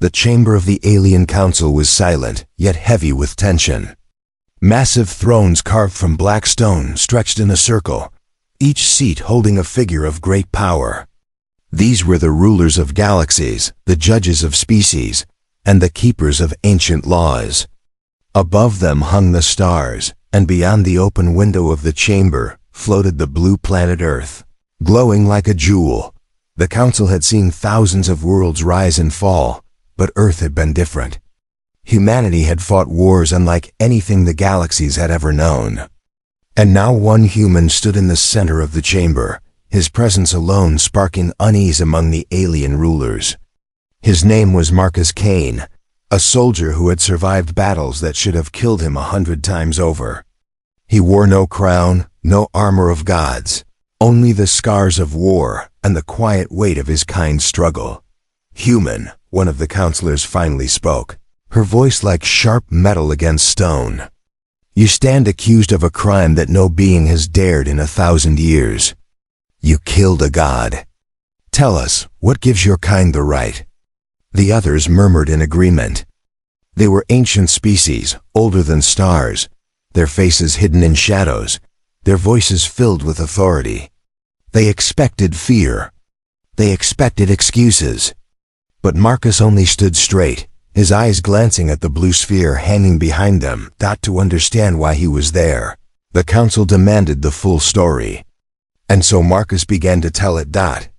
The chamber of the alien council was silent, yet heavy with tension. Massive thrones carved from black stone stretched in a circle, each seat holding a figure of great power. These were the rulers of galaxies, the judges of species, and the keepers of ancient laws. Above them hung the stars, and beyond the open window of the chamber floated the blue planet Earth, glowing like a jewel. The council had seen thousands of worlds rise and fall, but Earth had been different. Humanity had fought wars unlike anything the galaxies had ever known. And now one human stood in the center of the chamber, his presence alone sparking unease among the alien rulers. His name was Marcus Kane, a soldier who had survived battles that should have killed him 100 times over. He wore no crown, no armor of gods, only the scars of war and the quiet weight of his kind struggle. "Human," one of the counselors finally spoke, her voice like sharp metal against stone. "You stand accused of a crime that no being has dared in 1,000 years. You killed a god. Tell us, what gives your kind the right?" The others murmured in agreement. They were ancient species, older than stars, their faces hidden in shadows, their voices filled with authority. They expected fear. They expected excuses. But Marcus only stood straight, his eyes glancing at the blue sphere hanging behind them, not to understand why he was there. The council demanded the full story. And so Marcus began to tell it.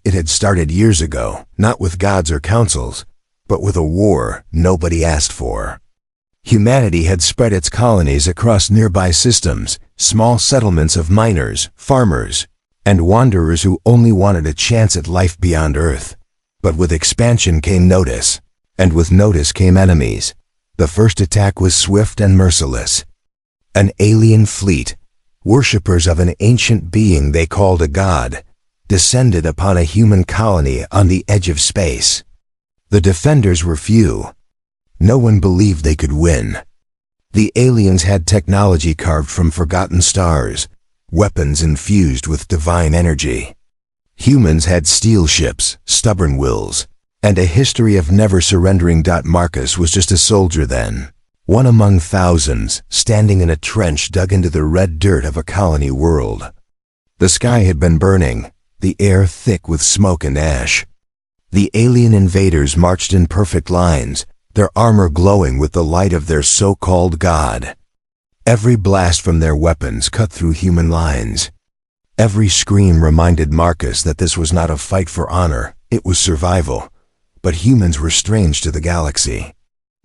It had started years ago, not with gods or councils, but with a war nobody asked for. Humanity had spread its colonies across nearby systems, small settlements of miners, farmers, and wanderers who only wanted a chance at life beyond Earth. But with expansion came notice, and with notice came enemies. The first attack was swift and merciless. An alien fleet, worshippers of an ancient being they called a god, descended upon a human colony on the edge of space. The defenders were few. No one believed they could win. The aliens had technology carved from forgotten stars, weapons infused with divine energy. Humans had steel ships, stubborn wills, and a history of never surrendering. Marcus was just a soldier then, one among thousands, standing in a trench dug into the red dirt of a colony world. The sky had been burning, the air thick with smoke and ash. The alien invaders marched in perfect lines, their armor glowing with the light of their so-called god. Every blast from their weapons cut through human lines. Every scream reminded Marcus that this was not a fight for honor, it was survival. But humans were strange to the galaxy.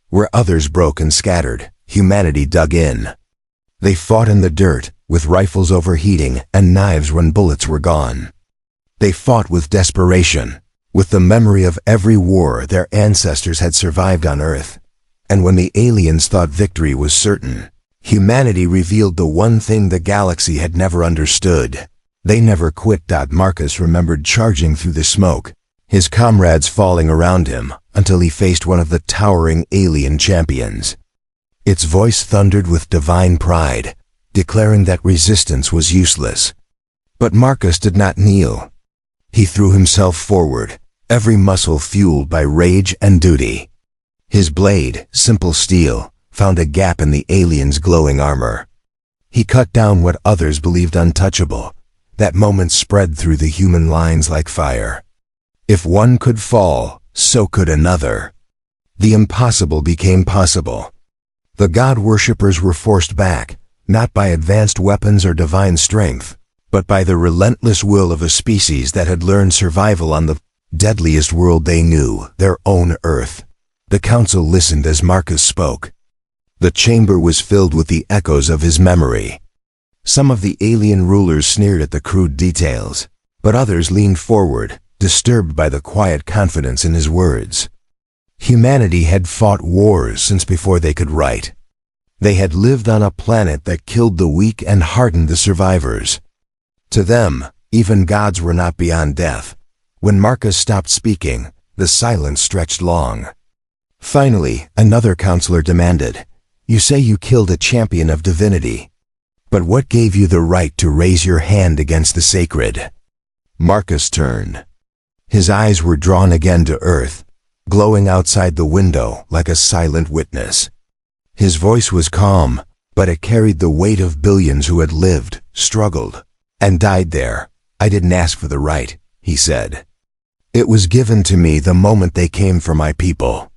Where others broke and scattered, humanity dug in. They fought in the dirt, with rifles overheating and knives when bullets were gone. They fought with desperation, with the memory of every war their ancestors had survived on Earth. And when the aliens thought victory was certain, humanity revealed the one thing the galaxy had never understood. They never quit. Marcus remembered charging through the smoke, his comrades falling around him, until he faced one of the towering alien champions. Its voice thundered with divine pride, declaring that resistance was useless. But Marcus did not kneel. He threw himself forward, every muscle fueled by rage and duty. His blade, simple steel, found a gap in the alien's glowing armor. He cut down what others believed untouchable. That moment spread through the human lines like fire. If one could fall, so could another. The impossible became possible. The god worshippers were forced back, not by advanced weapons or divine strength, but by the relentless will of a species that had learned survival on the deadliest world they knew, their own Earth. The council listened as Marcus spoke. The chamber was filled with the echoes of his memory. Some of the alien rulers sneered at the crude details, but others leaned forward, disturbed by the quiet confidence in his words. Humanity had fought wars since before they could write. They had lived on a planet that killed the weak and hardened the survivors. To them, even gods were not beyond death. When Marcus stopped speaking, the silence stretched long. Finally, another counselor demanded, "You say you killed a champion of divinity. But what gave you the right to raise your hand against the sacred?" Marcus turned. His eyes were drawn again to Earth, glowing outside the window like a silent witness. His voice was calm, but it carried the weight of billions who had lived, struggled, and died there. "I didn't ask for the right," he said. "It was given to me the moment they came for my people.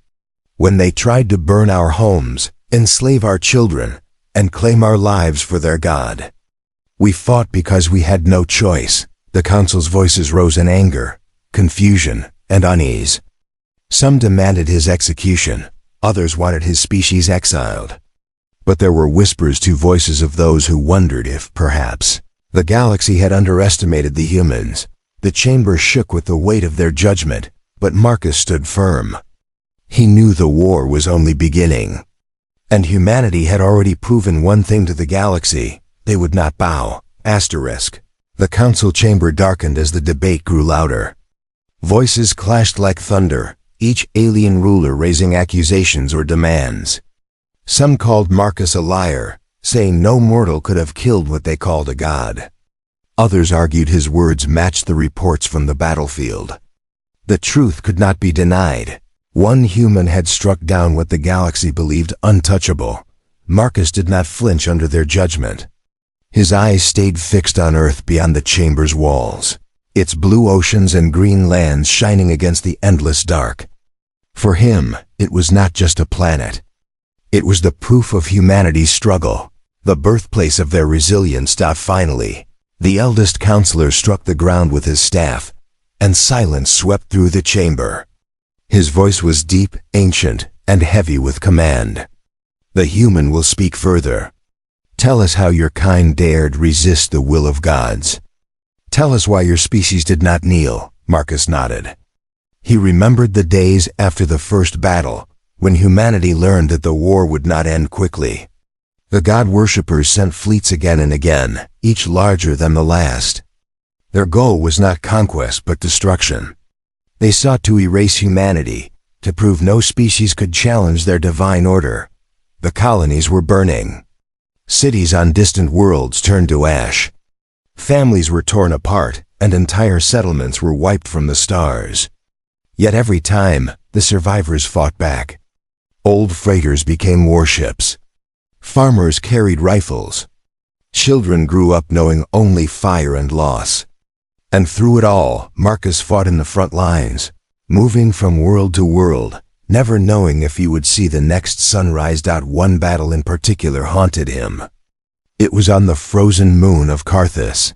When they tried to burn our homes, enslave our children, and claim our lives for their God. We fought because we had no choice." The council's voices rose in anger, confusion, and unease. Some demanded his execution, others wanted his species exiled. But there were whispers to voices of those who wondered if, perhaps, the galaxy had underestimated the humans. The chamber shook with the weight of their judgment, but Marcus stood firm. He knew the war was only beginning. And humanity had already proven one thing to the galaxy: they would not bow. The council chamber darkened as the debate grew louder. Voices clashed like thunder, each alien ruler raising accusations or demands. Some called Marcus a liar, saying no mortal could have killed what they called a god. Others argued his words matched the reports from the battlefield. The truth could not be denied. One human had struck down what the galaxy believed untouchable. Marcus did not flinch under their judgment. His eyes stayed fixed on Earth beyond the chamber's walls, its blue oceans and green lands shining against the endless dark. For him, it was not just a planet. It was the proof of humanity's struggle, the birthplace of their resilience. Finally, the eldest counselor struck the ground with his staff, and silence swept through the chamber. His voice was deep, ancient, and heavy with command. "The human will speak further. Tell us how your kind dared resist the will of gods. Tell us why your species did not kneel." Marcus nodded. He remembered the days after the first battle, when humanity learned that the war would not end quickly. The god-worshippers sent fleets again and again, each larger than the last. Their goal was not conquest but destruction. They sought to erase humanity, to prove no species could challenge their divine order. The colonies were burning. Cities on distant worlds turned to ash. Families were torn apart, and entire settlements were wiped from the stars. Yet every time, the survivors fought back. Old freighters became warships. Farmers carried rifles. Children grew up knowing only fire and loss. And through it all, Marcus fought in the front lines, moving from world to world, never knowing if he would see the next sunrise. One battle in particular haunted him. It was on the frozen moon of Carthus.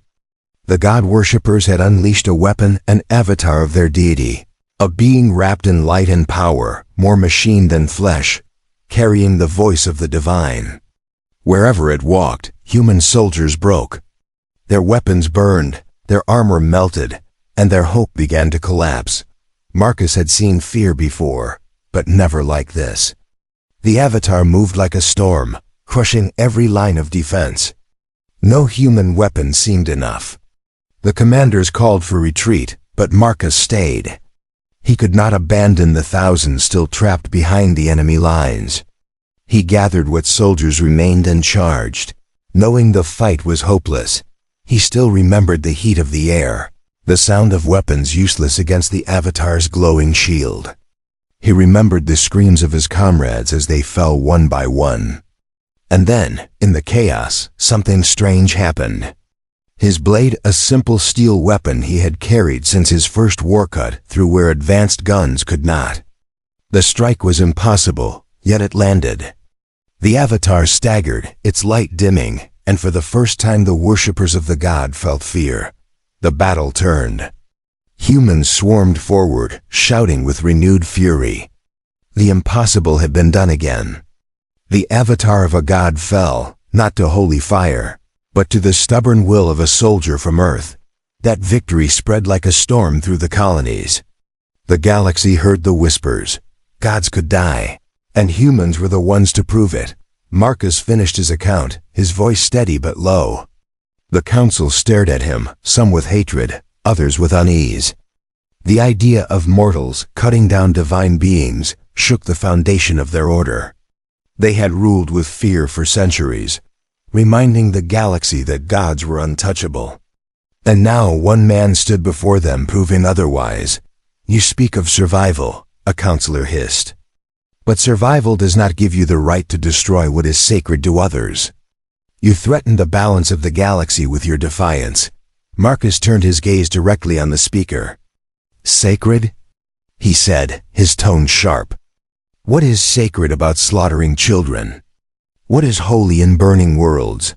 The god-worshippers had unleashed a weapon, an avatar of their deity, a being wrapped in light and power, more machine than flesh, carrying the voice of the divine. Wherever it walked, human soldiers broke. Their weapons burned, their armor melted, and their hope began to collapse. Marcus had seen fear before, but never like this. The avatar moved like a storm, crushing every line of defense. No human weapon seemed enough. The commanders called for retreat, but Marcus stayed. He could not abandon the thousands still trapped behind the enemy lines. He gathered what soldiers remained and charged. Knowing the fight was hopeless, he still remembered the heat of the air, the sound of weapons useless against the avatar's glowing shield. He remembered the screams of his comrades as they fell one by one. And then, in the chaos, something strange happened. His blade, a simple steel weapon he had carried since his first war, cut through where advanced guns could not. The strike was impossible, yet it landed. The avatar staggered, its light dimming, and for the first time the worshippers of the god felt fear. The battle turned. Humans swarmed forward, shouting with renewed fury. The impossible had been done again. The avatar of a god fell, not to holy fire, but to the stubborn will of a soldier from Earth. That victory spread like a storm through the colonies. The galaxy heard the whispers. Gods could die, and humans were the ones to prove it. Marcus finished his account, his voice steady but low. The council stared at him, some with hatred, others with unease. The idea of mortals cutting down divine beings shook the foundation of their order. They had ruled with fear for centuries, reminding the galaxy that gods were untouchable. And now one man stood before them proving otherwise. "You speak of survival, a counselor hissed. But survival does not give you the right to destroy what is sacred to others. You threaten the balance of the galaxy with your defiance. Marcus turned his gaze directly on the speaker. Sacred? He said, his tone sharp. What is sacred about slaughtering children? What is holy in burning worlds?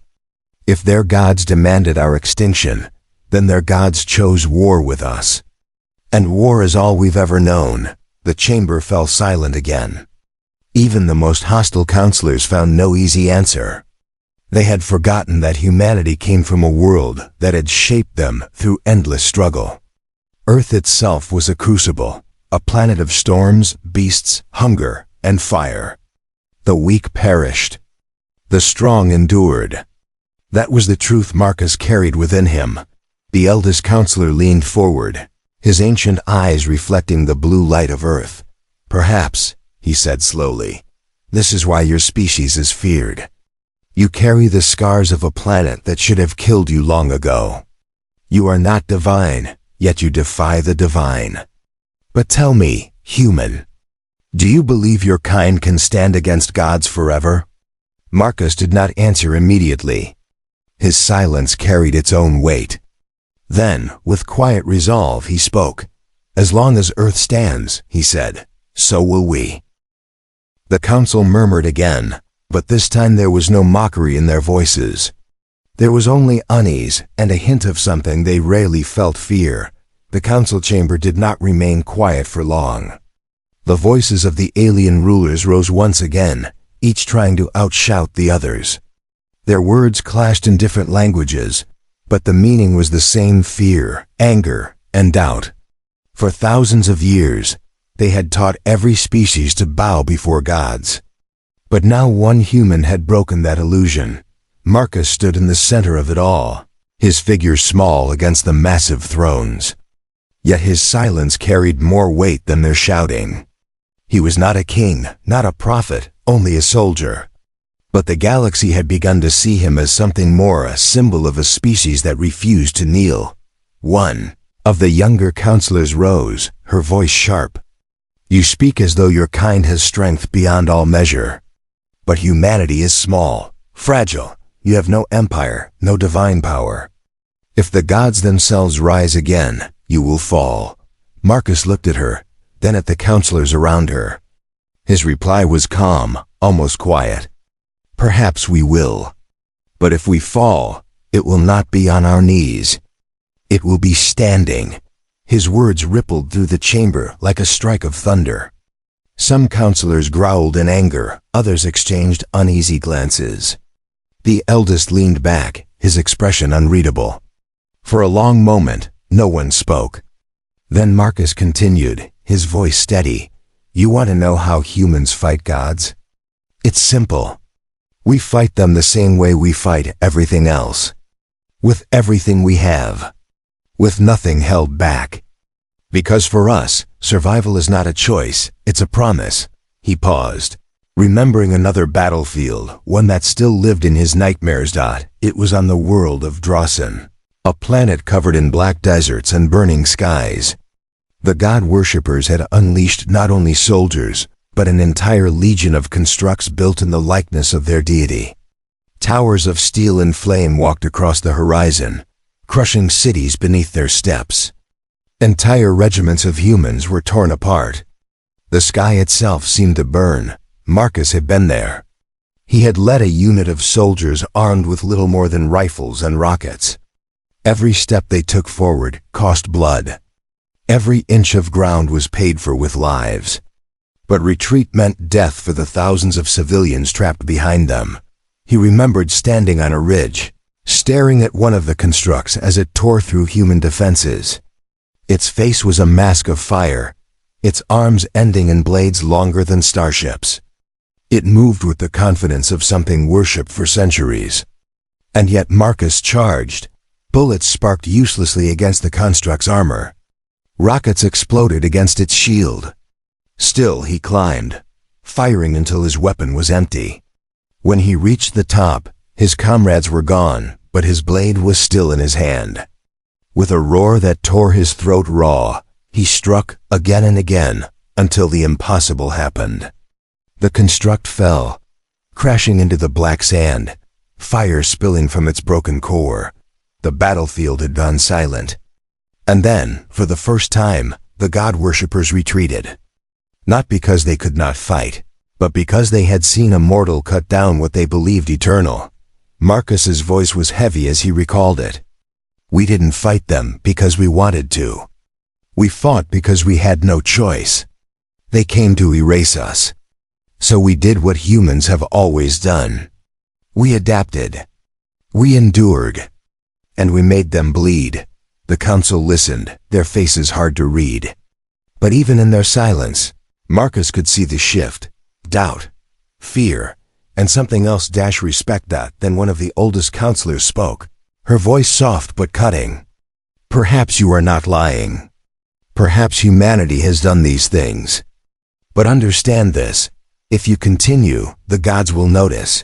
If their gods demanded our extinction, then their gods chose war with us. And war is all we've ever known. The chamber fell silent again. Even the most hostile counselors found no easy answer. They had forgotten that humanity came from a world that had shaped them through endless struggle. Earth itself was a crucible, a planet of storms, beasts, hunger, and fire. The weak perished. The strong endured. That was the truth Marcus carried within him. The eldest counselor leaned forward, his ancient eyes reflecting the blue light of Earth. Perhaps, he said slowly, this is why your species is feared. You carry the scars of a planet that should have killed you long ago. You are not divine, yet you defy the divine. But tell me, human, do you believe your kind can stand against gods forever? Marcus did not answer immediately. His silence carried its own weight. Then, with quiet resolve, he spoke. As long as Earth stands, he said, so will we. The council murmured again, but this time there was no mockery in their voices. There was only unease and a hint of something they rarely felt: fear. The council chamber did not remain quiet for long. The voices of the alien rulers rose once again, each trying to outshout the others. Their words clashed in different languages, but the meaning was the same: fear, anger, and doubt. For thousands of years, they had taught every species to bow before gods. But now one human had broken that illusion. Marcus stood in the center of it all, his figure small against the massive thrones. Yet his silence carried more weight than their shouting. He was not a king, not a prophet, only a soldier. But the galaxy had begun to see him as something more, a symbol of a species that refused to kneel. One of the younger counselors rose, her voice sharp. You speak as though your kind has strength beyond all measure. But humanity is small, fragile. You have no empire, no divine power. If the gods themselves rise again, you will fall. Marcus looked at her, then at the counselors around her. His reply was calm, almost quiet. Perhaps we will. But if we fall, it will not be on our knees. It will be standing. His words rippled through the chamber like a strike of thunder. Some counselors growled in anger, others exchanged uneasy glances. The eldest leaned back, his expression unreadable. For a long moment, no one spoke. Then Marcus continued, his voice steady. You want to know how humans fight gods? It's simple. We fight them the same way we fight everything else. With everything we have. With nothing held back. Because for us, survival is not a choice, it's a promise. He paused, remembering another battlefield, one that still lived in his nightmares. It was on the world of Drawson, a planet covered in black deserts and burning skies. The god worshippers had unleashed not only soldiers, but an entire legion of constructs built in the likeness of their deity. Towers of steel and flame walked across the horizon, crushing cities beneath their steps. Entire regiments of humans were torn apart. The sky itself seemed to burn. Marcus had been there. He had led a unit of soldiers armed with little more than rifles and rockets. Every step they took forward cost blood. Every inch of ground was paid for with lives. But retreat meant death for the thousands of civilians trapped behind them. He remembered standing on a ridge, staring at one of the constructs as it tore through human defenses. Its face was a mask of fire, its arms ending in blades longer than starships. It moved with the confidence of something worshipped for centuries. And yet Marcus charged. Bullets sparked uselessly against the construct's armor. Rockets exploded against its shield. Still he climbed, firing until his weapon was empty. When he reached the top, his comrades were gone, but his blade was still in his hand. With a roar that tore his throat raw, he struck again and again, until the impossible happened. The construct fell, crashing into the black sand, fire spilling from its broken core. The battlefield had gone silent. And then, for the first time, the god-worshippers retreated. Not because they could not fight, but because they had seen a mortal cut down what they believed eternal. Marcus's voice was heavy as he recalled it. We didn't fight them because we wanted to. We fought because we had no choice. They came to erase us. So we did what humans have always done. We adapted. We endured. And we made them bleed. The council listened, their faces hard to read. But even in their silence, Marcus could see the shift, doubt, fear, and something else respect that. Then one of the oldest counselors spoke, her voice soft but cutting. Perhaps you are not lying. Perhaps humanity has done these things. But understand this, if you continue, the gods will notice.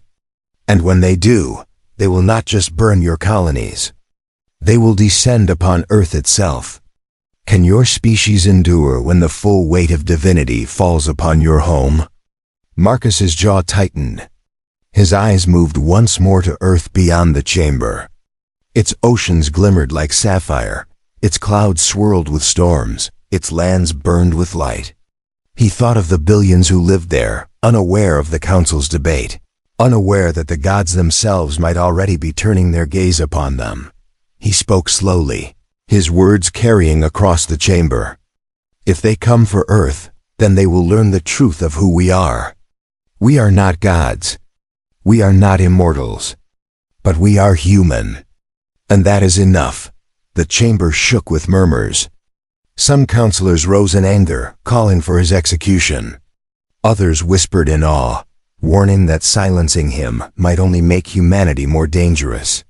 And when they do, they will not just burn your colonies. They will descend upon Earth itself. Can your species endure when the full weight of divinity falls upon your home? Marcus's jaw tightened. His eyes moved once more to Earth beyond the chamber. Its oceans glimmered like sapphire, its clouds swirled with storms, its lands burned with light. He thought of the billions who lived there, unaware of the council's debate, unaware that the gods themselves might already be turning their gaze upon them. He spoke slowly, his words carrying across the chamber. If they come for Earth, then they will learn the truth of who we are. We are not gods. We are not immortals. But we are human. And that is enough. The chamber shook with murmurs. Some counselors rose in anger, calling for his execution. Others whispered in awe, warning that silencing him might only make humanity more dangerous.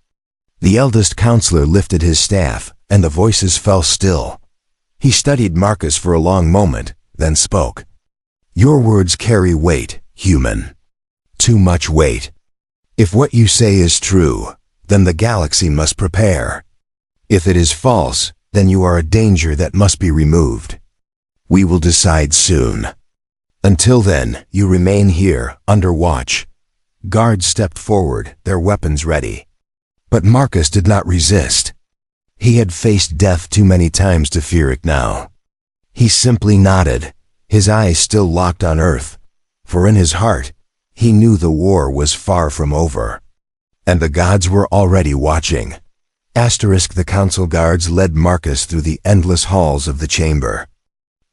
The eldest counselor lifted his staff, and the voices fell still. He studied Marcus for a long moment, then spoke. Your words carry weight, human. Too much weight. If what you say is true, then the galaxy must prepare. If it is false, then you are a danger that must be removed. We will decide soon. Until then, you remain here, under watch. Guards stepped forward, their weapons ready. But Marcus did not resist. He had faced death too many times to fear it now. He simply nodded, his eyes still locked on Earth, for in his heart, he knew the war was far from over. And the gods were already watching. The council guards led Marcus through the endless halls of the chamber.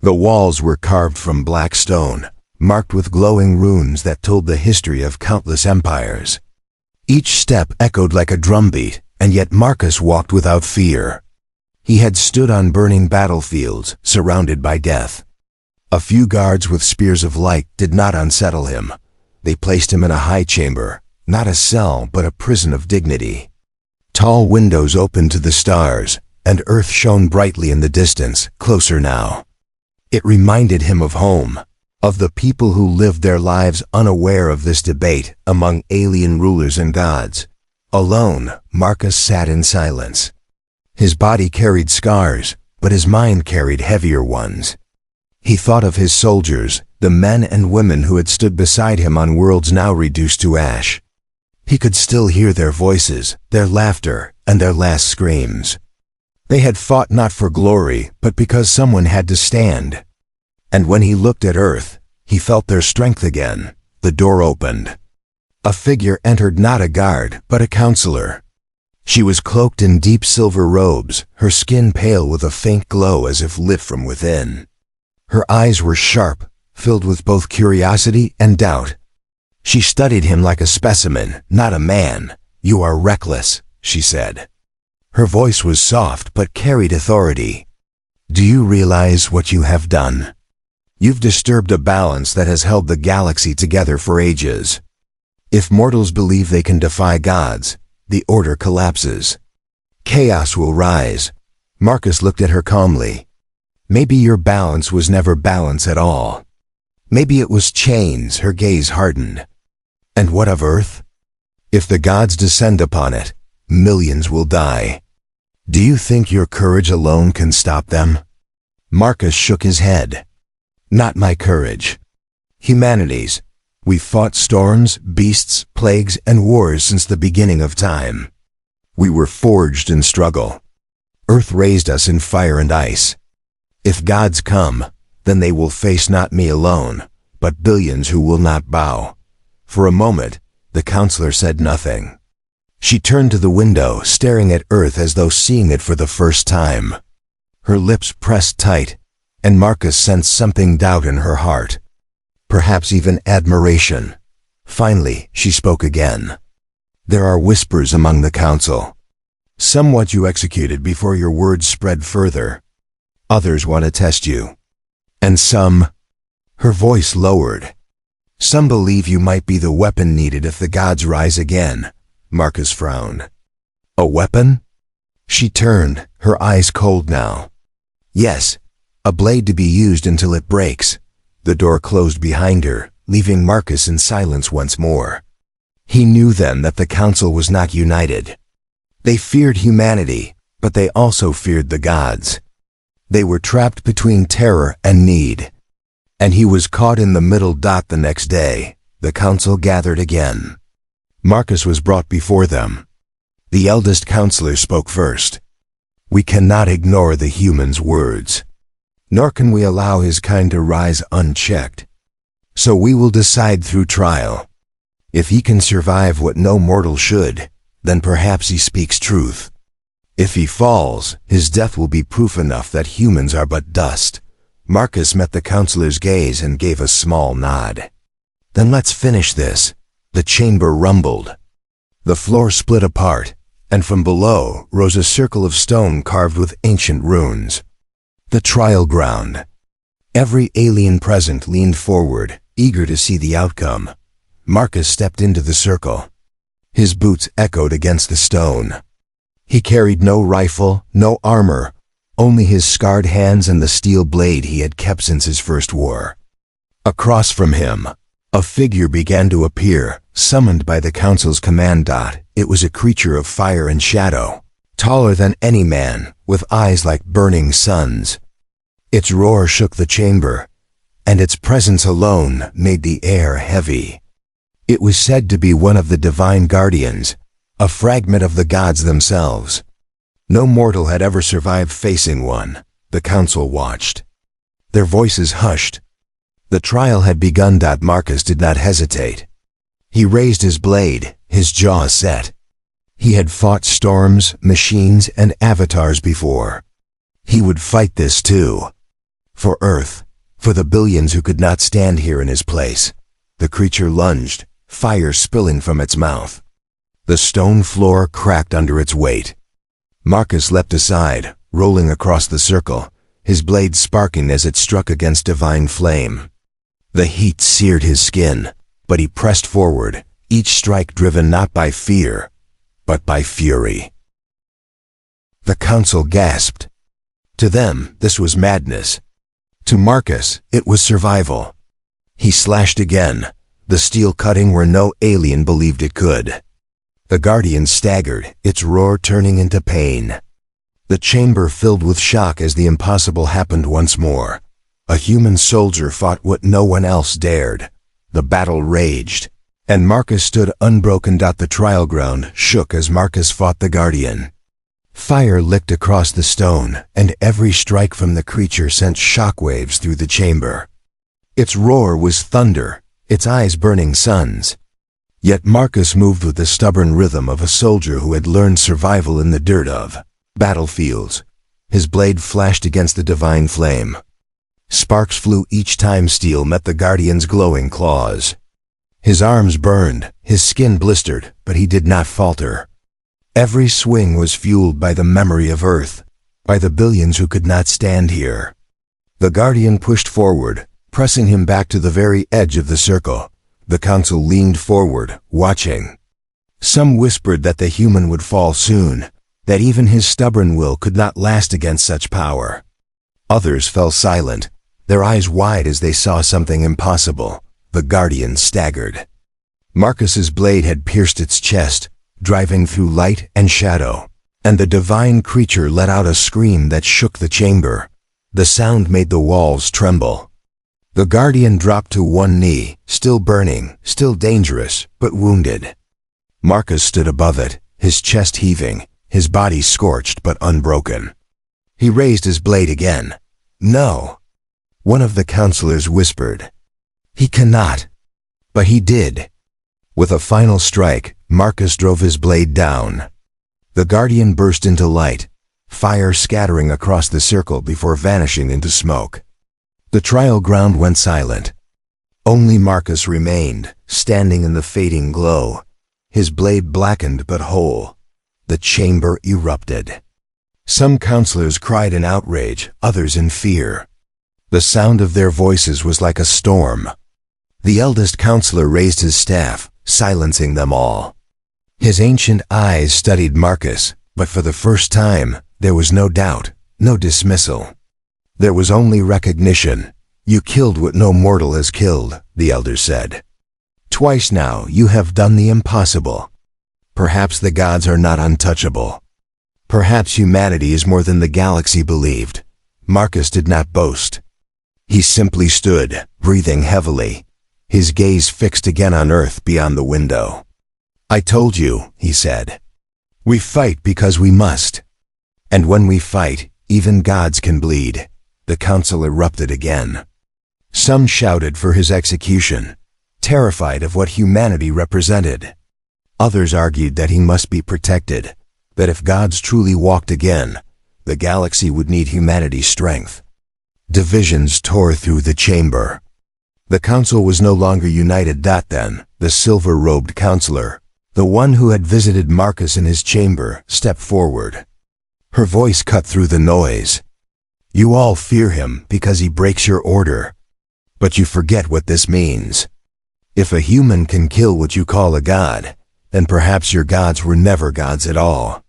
The walls were carved from black stone, marked with glowing runes that told the history of countless empires. Each step echoed like a drumbeat, and yet Marcus walked without fear. He had stood on burning battlefields, surrounded by death. A few guards with spears of light did not unsettle him. They placed him in a high chamber, not a cell but a prison of dignity. Tall windows opened to the stars, and Earth shone brightly in the distance, closer now. It reminded him of home, of the people who lived their lives unaware of this debate among alien rulers and gods. Alone, Marcus sat in silence. His body carried scars, but his mind carried heavier ones. He thought of his soldiers, the men and women who had stood beside him on worlds now reduced to ash. He could still hear their voices, their laughter, and their last screams. They had fought not for glory, but because someone had to stand. And when he looked at Earth, he felt their strength again. The door opened. A figure entered, not a guard, but a counselor. She was cloaked in deep silver robes, her skin pale with a faint glow as if lit from within. Her eyes were sharp, filled with both curiosity and doubt. She studied him like a specimen, not a man. You are reckless, she said. Her voice was soft but carried authority. Do you realize what you have done? You've disturbed a balance that has held the galaxy together for ages. If mortals believe they can defy gods, the order collapses. Chaos will rise. Marcus looked at her calmly. Maybe your balance was never balance at all. Maybe it was chains. Her gaze hardened. And what of Earth? If the gods descend upon it, millions will die. Do you think your courage alone can stop them? Marcus shook his head. Not my courage. Humanity's. We've fought storms, beasts, plagues, and wars since the beginning of time. We were forged in struggle. Earth raised us in fire and ice. If gods come, then they will face not me alone, but billions who will not bow. For a moment, the counselor said nothing. She turned to the window, staring at Earth as though seeing it for the first time. Her lips pressed tight, and Marcus sensed something doubt in her heart. Perhaps even admiration. Finally, she spoke again. There are whispers among the council. Some want you executed before your words spread further. Others want to test you. And some— Her voice lowered. Some believe you might be the weapon needed if the gods rise again. Marcus frowned. A weapon? She turned, her eyes cold now. Yes, a blade to be used until it breaks. The door closed behind her, leaving Marcus in silence once more. He knew then that the council was not united. They feared humanity, but they also feared the gods. They were trapped between terror and need. And he was caught in the middle. The next day, the council gathered again. Marcus was brought before them. The eldest counselor spoke first. We cannot ignore the human's words, nor can we allow his kind to rise unchecked. So we will decide through trial. If he can survive what no mortal should, then perhaps he speaks truth. If he falls, his death will be proof enough that humans are but dust. Marcus met the counselor's gaze and gave a small nod. Then let's finish this. The chamber rumbled. The floor split apart, and from below rose a circle of stone carved with ancient runes. The trial ground. Every alien present leaned forward, eager to see the outcome. Marcus stepped into the circle. His boots echoed against the stone. He carried no rifle, no armor, only his scarred hands and the steel blade he had kept since his first war. Across from him, a figure began to appear, summoned by the council's command. It was a creature of fire and shadow, taller than any man, with eyes like burning suns. Its roar shook the chamber, and its presence alone made the air heavy. It was said to be one of the divine guardians, a fragment of the gods themselves. No mortal had ever survived facing one. The council watched. Their voices hushed. The trial had begun. Marcus did not hesitate. He raised his blade, his jaw set. He had fought storms, machines, and avatars before. He would fight this too. For Earth, for the billions who could not stand here in his place. The creature lunged, fire spilling from its mouth. The stone floor cracked under its weight. Marcus leapt aside, rolling across the circle, his blade sparking as it struck against divine flame. The heat seared his skin, but he pressed forward, each strike driven not by fear, but by fury. The council gasped. To them, this was madness. To Marcus, it was survival. He slashed again, the steel cutting where no alien believed it could. The guardian staggered, its roar turning into pain. The chamber filled with shock as the impossible happened once more. A human soldier fought what no one else dared. The battle raged, and Marcus stood unbroken. The trial ground shook as Marcus fought the guardian. Fire licked across the stone, and every strike from the creature sent shockwaves through the chamber. Its roar was thunder, its eyes burning suns. Yet Marcus moved with the stubborn rhythm of a soldier who had learned survival in the dirt of battlefields. His blade flashed against the divine flame. Sparks flew each time steel met the guardian's glowing claws. His arms burned, his skin blistered, but he did not falter. Every swing was fueled by the memory of Earth, by the billions who could not stand here. The guardian pushed forward, pressing him back to the very edge of the circle. The council leaned forward, watching. Some whispered that the human would fall soon, that even his stubborn will could not last against such power. Others fell silent, their eyes wide as they saw something impossible. The guardian staggered. Marcus's blade had pierced its chest, driving through light and shadow, and the divine creature let out a scream that shook the chamber. The sound made the walls tremble. The guardian dropped to one knee, still burning, still dangerous, but wounded. Marcus stood above it, his chest heaving, his body scorched but unbroken. He raised his blade again. "No," one of the counselors whispered. "He cannot." But he did. With a final strike, Marcus drove his blade down. The guardian burst into light, fire scattering across the circle before vanishing into smoke. The trial ground went silent. Only Marcus remained, standing in the fading glow, his blade blackened but whole. The chamber erupted. Some counselors cried in outrage, others in fear. The sound of their voices was like a storm. The eldest counselor raised his staff, silencing them all. His ancient eyes studied Marcus, but for the first time, there was no doubt, no dismissal. There was only recognition. "You killed what no mortal has killed," the elder said. "Twice now you have done the impossible. Perhaps the gods are not untouchable. Perhaps humanity is more than the galaxy believed." Marcus did not boast. He simply stood, breathing heavily, his gaze fixed again on Earth beyond the window. "I told you," he said. "We fight because we must. And when we fight, even gods can bleed." The council erupted again. Some shouted for his execution, terrified of what humanity represented. Others argued that he must be protected, that if gods truly walked again, the galaxy would need humanity's strength. Divisions tore through the chamber. The council was no longer united. Then, the silver-robed counselor, the one who had visited Marcus in his chamber, stepped forward. Her voice cut through the noise. "You all fear him because he breaks your order. But you forget what this means. If a human can kill what you call a god, then perhaps your gods were never gods at all.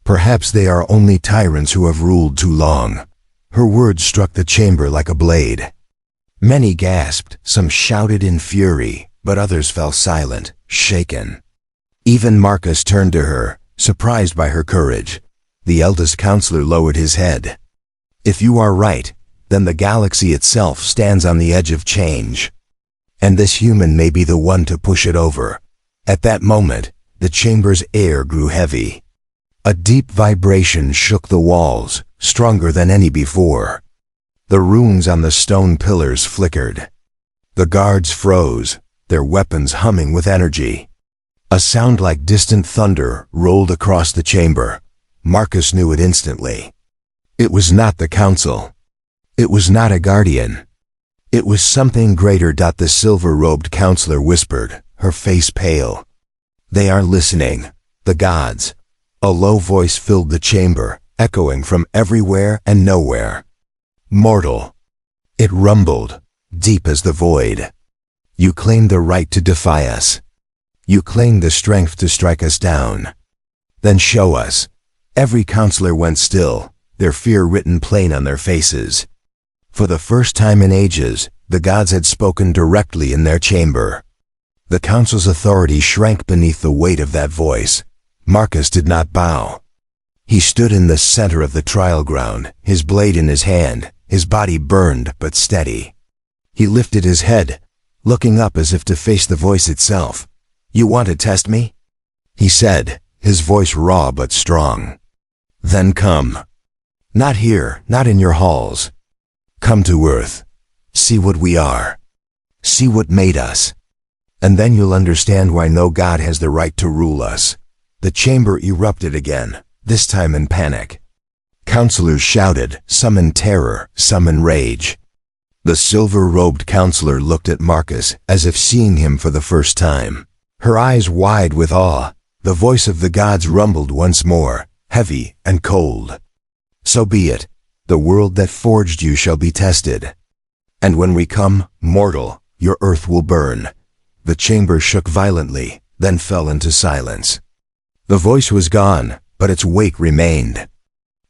Perhaps they are only tyrants who have ruled too long." Her words struck the chamber like a blade. Many gasped, some shouted in fury, but others fell silent, shaken. Even Marcus turned to her, surprised by her courage. The eldest counselor lowered his head. "If you are right, then the galaxy itself stands on the edge of change. And this human may be the one to push it over." At that moment, the chamber's air grew heavy. A deep vibration shook the walls, stronger than any before. The runes on the stone pillars flickered. The guards froze, their weapons humming with energy. A sound like distant thunder rolled across the chamber. Marcus knew it instantly. It was not the council. It was not a guardian. It was something greater. The silver-robed counselor whispered, her face pale. "They are listening, the gods." A low voice filled the chamber, echoing from everywhere and nowhere. "Mortal." It rumbled, deep as the void. "You claim the right to defy us. You claim the strength to strike us down. Then show us." Every counselor went still, their fear written plain on their faces. For the first time in ages, the gods had spoken directly in their chamber. The council's authority shrank beneath the weight of that voice. Marcus did not bow. He stood in the center of the trial ground, his blade in his hand, his body burned but steady. He lifted his head, looking up as if to face the voice itself. "You want to test me?" he said, his voice raw but strong. "Then come. Not here, not in your halls. Come to Earth. See what we are. See what made us. And then you'll understand why no god has the right to rule us." The chamber erupted again, this time in panic. Counselors shouted, some in terror, some in rage. The silver-robed counselor looked at Marcus as if seeing him for the first time. Her eyes wide with awe, the voice of the gods rumbled once more, heavy and cold. "So be it. The world that forged you shall be tested. And when we come, mortal, your earth will burn." The chamber shook violently, then fell into silence. The voice was gone, but its weight remained.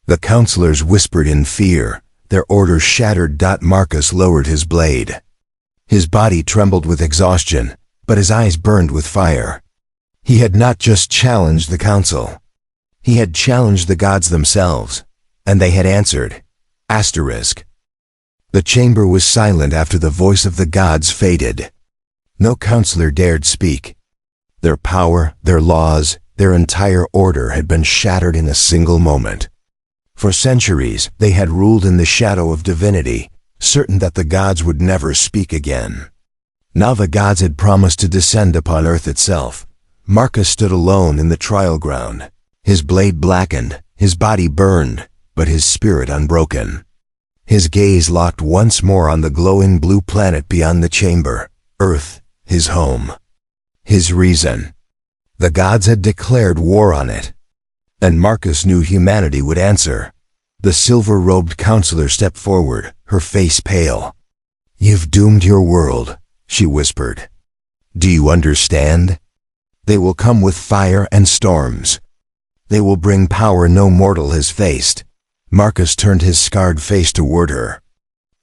The counselors whispered in fear, their orders shattered. Marcus lowered his blade. His body trembled with exhaustion, but his eyes burned with fire. He had not just challenged the council. He had challenged the gods themselves, and they had answered. **. The chamber was silent after the voice of the gods faded. No counselor dared speak. Their power, their laws, their entire order had been shattered in a single moment. For centuries, they had ruled in the shadow of divinity, certain that the gods would never speak again. Now the gods had promised to descend upon earth itself. Marcus stood alone in the trial ground. His blade blackened, his body burned, but his spirit unbroken. His gaze locked once more on the glowing blue planet beyond the chamber, Earth, his home. His reason. The gods had declared war on it. And Marcus knew humanity would answer. The silver-robed counselor stepped forward, her face pale. "You've doomed your world," she whispered. "Do you understand? They will come with fire and storms. They will bring power no mortal has faced." Marcus turned his scarred face toward her.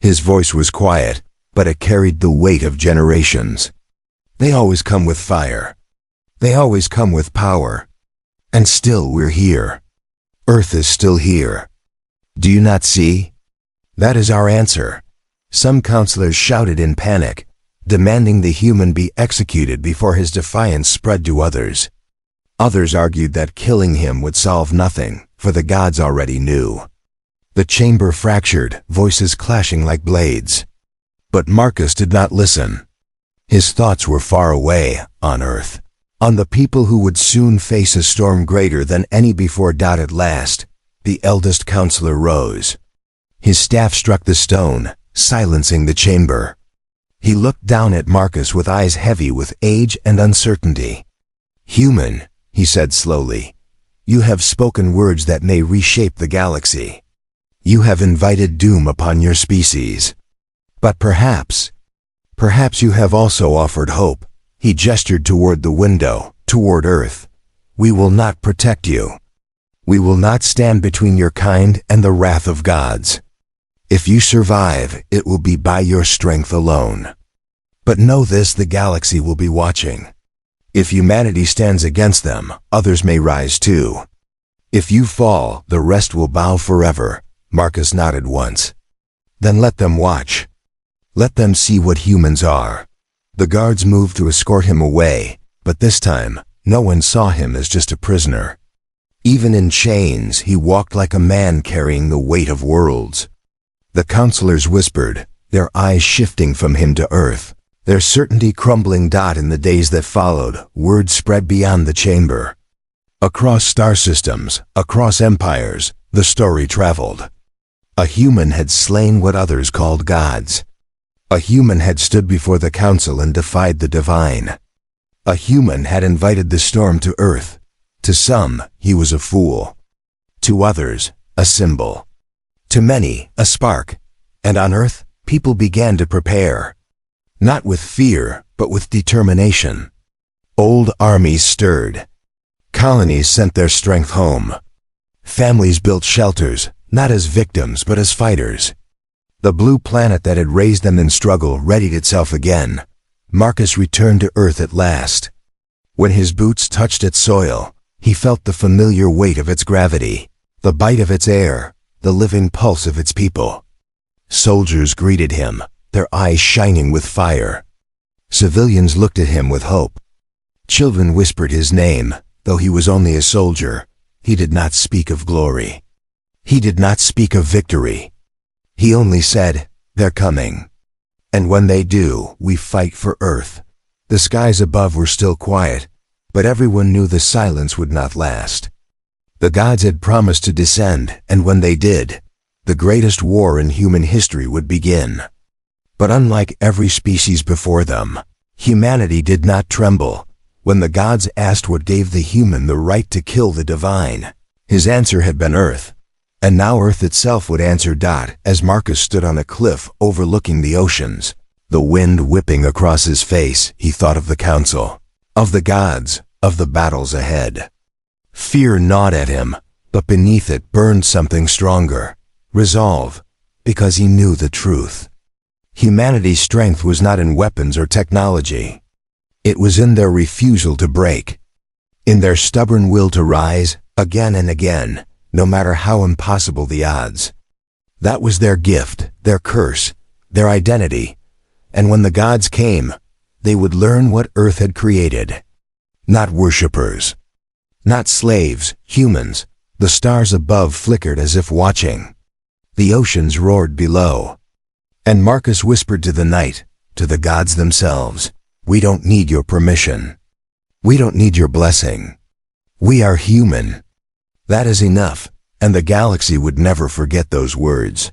His voice was quiet, but it carried the weight of generations. "They always come with fire. They always come with power. And still we're here. Earth is still here. Do you not see? That is our answer." Some counselors shouted in panic, demanding the human be executed before his defiance spread to others. Others argued that killing him would solve nothing, for the gods already knew. The chamber fractured, voices clashing like blades. But Marcus did not listen. His thoughts were far away, on Earth, on the people who would soon face a storm greater than any before. At last, the eldest counselor rose. His staff struck the stone, silencing the chamber. He looked down at Marcus with eyes heavy with age and uncertainty. "Human," he said slowly, "you have spoken words that may reshape the galaxy. You have invited doom upon your species. But perhaps you have also offered hope." He gestured toward the window, toward Earth. "We will not protect you. We will not stand between your kind and the wrath of gods. If you survive, it will be by your strength alone. But know this, the galaxy will be watching. If humanity stands against them, others may rise too. If you fall, the rest will bow forever." Marcus nodded once. "Then let them watch. Let them see what humans are." The guards moved to escort him away, but this time, no one saw him as just a prisoner. Even in chains, he walked like a man carrying the weight of worlds. The counselors whispered, their eyes shifting from him to Earth, their certainty crumbling. In the days that followed, word spread beyond the chamber. Across star systems, across empires, the story traveled. A human had slain what others called gods. A human had stood before the council and defied the divine. A human had invited the storm to Earth. To some, he was a fool. To others, a symbol. To many, a spark. And on Earth, people began to prepare. Not with fear, but with determination. Old armies stirred. Colonies sent their strength home. Families built shelters, not as victims but as fighters. The blue planet that had raised them in struggle readied itself again. Marcus returned to Earth at last. When his boots touched its soil, he felt the familiar weight of its gravity, the bite of its air, the living pulse of its people. Soldiers greeted him, their eyes shining with fire. Civilians looked at him with hope. Children whispered his name, though he was only a soldier. He did not speak of glory. He did not speak of victory. He only said, "They're coming. And when they do, we fight for Earth." The skies above were still quiet, but everyone knew the silence would not last. The gods had promised to descend, and when they did, the greatest war in human history would begin. But unlike every species before them, humanity did not tremble. When the gods asked what gave the human the right to kill the divine, his answer had been Earth. And now Earth itself would answer. As Marcus stood on a cliff overlooking the oceans, the wind whipping across his face, he thought of the council, of the gods, of the battles ahead. Fear gnawed at him, but beneath it burned something stronger, resolve, because he knew the truth. Humanity's strength was not in weapons or technology. It was in their refusal to break, in their stubborn will to rise, again and again, no matter how impossible the odds. That was their gift, their curse, their identity, and when the gods came, they would learn what Earth had created. Not worshippers. Not slaves, humans. The stars above flickered as if watching. The oceans roared below. And Marcus whispered to the night, to the gods themselves, "We don't need your permission. We don't need your blessing. We are human." That is enough, and the galaxy would never forget those words.